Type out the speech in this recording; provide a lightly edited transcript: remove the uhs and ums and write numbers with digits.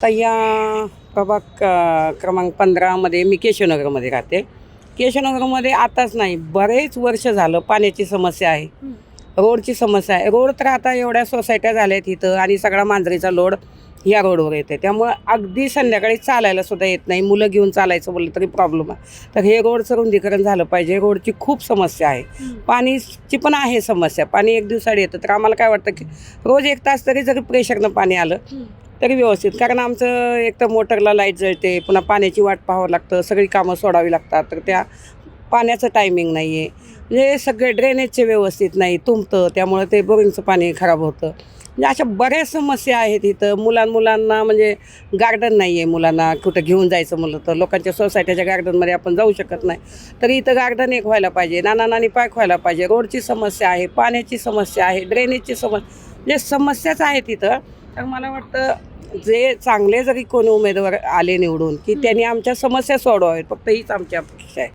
तर या प्रभाग क्रमांक 15मध्ये मी केशवनगरमध्ये राहते. केशवनगरमध्ये आताच नाही, बरेच वर्ष झालं पाण्याची समस्या आहे, रोडची समस्या आहे. रोड तर आता एवढ्या सोसायट्या झाल्या आहेत इथं आणि सगळा मांजरीचा लोड या रोडवर येते. त्यामुळं अगदी संध्याकाळी चालायला सुद्धा येत नाही. मुलं घेऊन चालायचं बोललं तरी प्रॉब्लेम आहे. तर हे रोडचं रुंदीकरण झालं पाहिजे. रोडची खूप समस्या आहे. पाणीची पण आहे समस्या. पाणी एक दिवसाआड येतं. तर आम्हाला काय वाटतं की रोज 1 तास तरी जरी प्रेशरनं पाणी आलं तरी व्यवस्थित. कारण आमचं एक तर मोटरला लाईट जळते, पुन्हा पाण्याची वाट पाहावं लागतं, सगळी कामं सोडावी लागतात. तर त्या पाण्याचं टायमिंग नाही आहे. म्हणजे सगळे ड्रेनेजचे व्यवस्थित नाही, तुंबतं, त्यामुळं ते बोरिंगचं पाणी खराब होतं. म्हणजे अशा बऱ्याच समस्या आहेत इथं. मुलांना म्हणजे गार्डन नाही आहे. मुलांना कुठं घेऊन जायचं म्हणलं तर लोकांच्या सोसायटीच्या गार्डनमध्ये आपण जाऊ शकत नाही. तर इथं गार्डन एक व्हायला पाहिजे, नाना पार्क व्हायला पाहिजे. रोडची समस्या आहे, पाण्याची समस्या आहे, ड्रेनेजची म्हणजे समस्याच आहेत इथं. तर मला वाटतं जे चांगले जरी कोणी उमेदवार आले निवडून की त्यांनी आमच्या समस्या सोडवाव्यात, फक्त हीच आमची अपेक्षा आहे.